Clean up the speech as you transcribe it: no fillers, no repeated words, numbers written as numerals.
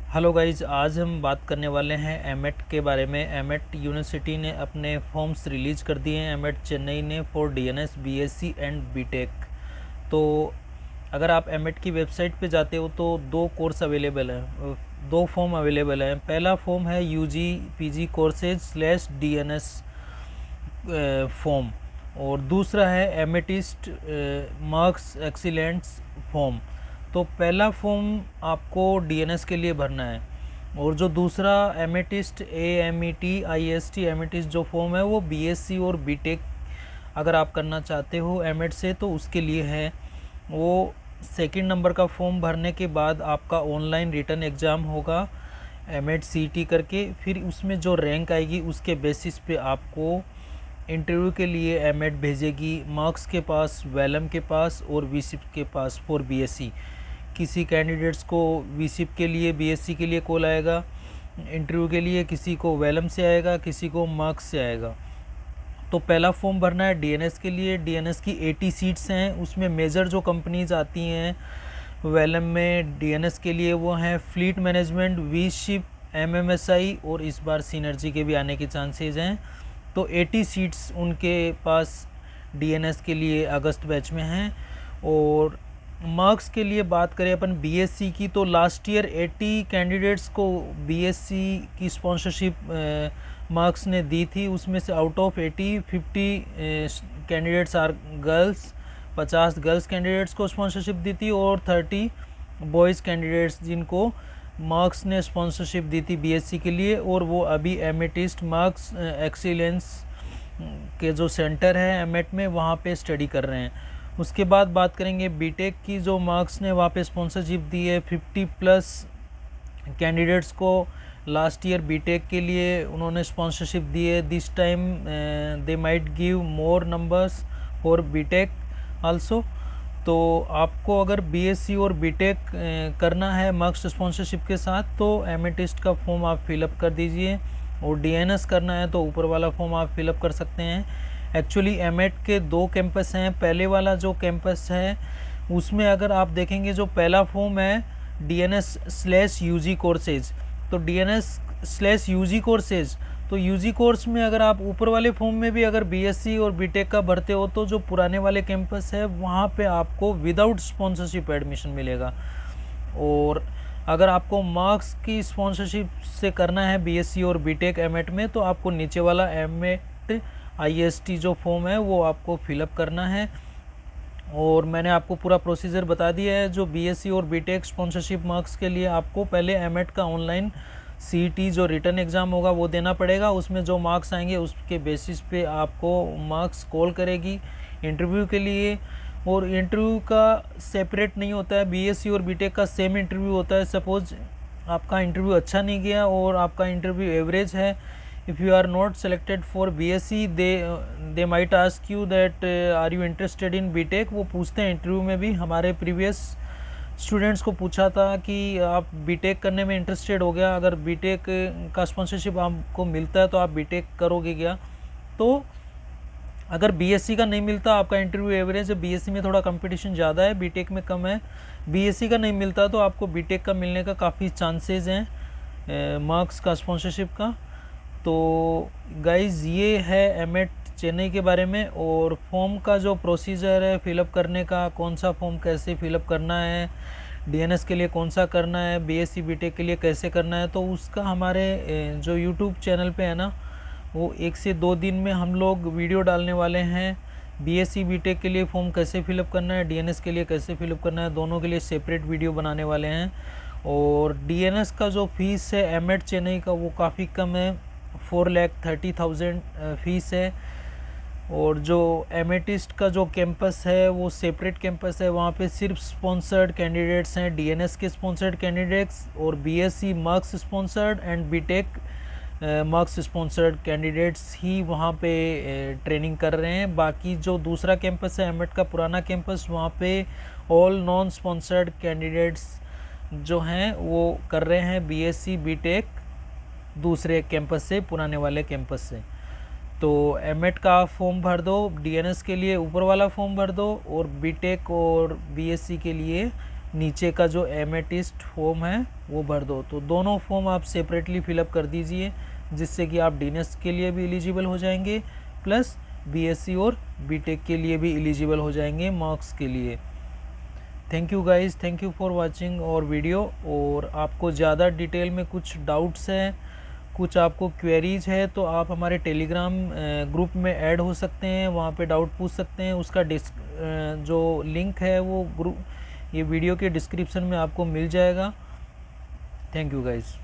Hello guys, आज हम बात करने वाले हैं एमएट के बारे में। एमएट यूनिवर्सिटी ने अपने फॉर्म्स रिलीज़ कर दिए हैं, एमएट चेन्नई ने, for DNS BSc and BTech. तो अगर आप एमएट की वेबसाइट पे जाते हो तो दो कोर्स अवेलेबल हैं, दो फॉर्म अवेलेबल हैं। पहला फॉर्म है UG PG courses slash DNS form, और दूसरा है एमेटिस्ट मार्क्स एक्सीलेंट्स फॉर्म। तो पहला फॉर्म आपको डीएनएस के लिए भरना है, और जो दूसरा एमेटिस्ट AMET एमेटिस्ट जो फॉर्म है वो बीएससी और बीटेक अगर आप करना चाहते हो एमेट से तो उसके लिए है। वो सेकंड नंबर का फॉर्म भरने के बाद आपका ऑनलाइन रिटर्न एग्ज़ाम होगा एमेट CET करके, फिर उसमें जो रैंक आएगी उसके बेसिस पे आपको इंटरव्यू के लिए एमएट भेजेगी, मार्क्स के पास, वेलम के पास और वीसिप के पास फॉर बीएससी। किसी कैंडिडेट्स को वीसिप के लिए, बीएससी के लिए कॉल आएगा इंटरव्यू के लिए, किसी को वेलम से आएगा, किसी को मार्क्स से आएगा। तो पहला फॉर्म भरना है डीएनएस के लिए। डीएनएस की 80 सीट्स हैं, उसमें मेजर जो कंपनीज आती हैं वेलम में डीएनएस के लिए वो हैं फ्लीट मैनेजमेंट, वीशिप, MMSI, और इस बार सिनर्जी के भी आने के चांसेस हैं। तो 80 सीट्स उनके पास डीएनएस के लिए अगस्त बैच में हैं। और मार्क्स के लिए बात करें अपन बीएससी की, तो लास्ट ईयर 80 कैंडिडेट्स को बीएससी की स्पॉन्सरशिप मार्क्स ने दी थी। उसमें से out of 80 50 candidates are girls, 50 girls candidates को स्पॉन्सरशिप दी थी, और 30 बॉयज़ कैंडिडेट्स जिनको मार्क्स ने स्पॉन्सरशिप दी थी बीएससी के लिए, और वो अभी एमेटिस्ट मार्क्स एक्सीलेंस के जो सेंटर है एमेट में वहाँ पे स्टडी कर रहे हैं। उसके बाद बात करेंगे बीटेक की, जो मार्क्स ने वहाँ पे स्पॉन्सरशिप दी है 50+ कैंडिडेट्स को लास्ट ईयर बीटेक के लिए उन्होंने स्पॉन्सरशिप दी है। This time they might give more numbers for BTech also. तो आपको अगर बीएससी और बीटेक करना है मार्क्स स्पॉन्सरशिप के साथ तो एमेटिस्ट का फॉर्म आप फिलअप कर दीजिए, और डीएनएस करना है तो ऊपर वाला फॉर्म आप फिलअप कर सकते हैं। एक्चुअली एमेट के दो कैंपस हैं। पहले वाला जो कैंपस है उसमें अगर आप देखेंगे जो पहला फॉर्म है DNS/UG कोर्सेज, तो DNS/UG कोर्सेज, तो यूजी कोर्स में अगर आप ऊपर वाले फॉर्म में भी अगर बीएससी और बीटेक का भरते हो तो जो पुराने वाले कैंपस है वहाँ पे आपको विदाउट स्पॉन्सरशिप एडमिशन मिलेगा। और अगर आपको मार्क्स की स्पॉन्सरशिप से करना है बीएससी और बीटेक एमेट में तो आपको नीचे वाला एमेट IST जो फॉर्म है वो आपको फिलअप करना है। और मैंने आपको पूरा प्रोसीजर बता दिया है। जो बीएससी और बीटेक स्पॉन्सरशिप मार्क्स के लिए आपको पहले एमेट का ऑनलाइन CET जो रिटर्न एग्ज़ाम होगा वो देना पड़ेगा। उसमें जो मार्क्स आएंगे उसके बेसिस पे आपको मार्क्स कॉल करेगी इंटरव्यू के लिए। और इंटरव्यू का सेपरेट नहीं होता है, बीएससी और बीटेक का सेम इंटरव्यू होता है। सपोज आपका इंटरव्यू अच्छा नहीं गया और आपका इंटरव्यू एवरेज है, if you are not selected for BSc they might ask you that are you interested in BTech. वो पूछते हैं इंटरव्यू में भी। हमारे प्रीवियस स्टूडेंट्स को पूछा था कि आप बीटेक करने में इंटरेस्टेड हो गया, अगर बीटेक का स्पॉन्सरशिप आपको मिलता है तो आप बीटेक करोगे क्या। तो अगर बीएससी का नहीं मिलता, आपका इंटरव्यू एवरेज है, बीएससी में थोड़ा कंपटीशन ज़्यादा है, बीटेक में कम है, बीएससी का नहीं मिलता तो आपको बीटेक का मिलने का काफ़ी चांसेस हैं मार्क्स का स्पॉन्सरशिप का। तो गाइज़ ये है एमेट चेन्नई के बारे में। और फॉर्म का जो प्रोसीजर है फिलअप करने का, कौन सा फॉर्म कैसे फिलअप करना है, डीएनएस के लिए कौन सा करना है, बीएससी बीटेक के लिए कैसे करना है, तो उसका हमारे जो यूट्यूब चैनल पे है ना वो 1 से 2 दिन में हम लोग वीडियो डालने वाले हैं। बीएससी बीटेक के लिए फॉर्म कैसे फिलअप करना है, डीएनएस के लिए कैसे फिलअप करना है, दोनों के लिए सेपरेट वीडियो बनाने वाले हैं। और डीएनएस का जो फीस है एमेट चेन्नई का वो काफ़ी कम है, 4,30,000 फीस है। और जो एमेटिस्ट का जो कैंपस है वो सेपरेट कैंपस है, वहाँ पे सिर्फ स्पॉन्सर्ड कैंडिडेट्स हैं, डीएनएस के स्पॉन्सर्ड कैंडिडेट्स, और BSc marks sponsored and BTech marks sponsored candidates ही वहाँ पे ट्रेनिंग कर रहे हैं। बाकी जो दूसरा कैंपस है एमेट का पुराना कैंपस, वहाँ पे ऑल नॉन स्पॉन्सर्ड कैंडिडेट्स जो हैं वो कर रहे हैं बीएससी बीटेक दूसरे कैंपस से, पुराने वाले कैंपस से। तो एमेट का फॉर्म भर दो, डीएनएस के लिए ऊपर वाला फॉर्म भर दो, और बीटेक और बीएससी के लिए नीचे का जो एमेटिस्ट फॉर्म है वो भर दो। तो दोनों फॉर्म आप सेपरेटली फिलअप कर दीजिए, जिससे कि आप डीएनएस के लिए भी एलिजिबल हो जाएंगे, प्लस बीएससी और बीटेक के लिए भी एलिजिबल हो जाएंगे मार्क्स के लिए। Thank you guys, thank you for watching और वीडियो। और आपको ज़्यादा डिटेल में कुछ डाउट्स हैं, कुछ आपको क्वेरीज है, तो आप हमारे टेलीग्राम ग्रुप में ऐड हो सकते हैं, वहाँ पे डाउट पूछ सकते हैं। उसका जो लिंक है वो ग्रुप ये वीडियो के डिस्क्रिप्शन में आपको मिल जाएगा। Thank you guys.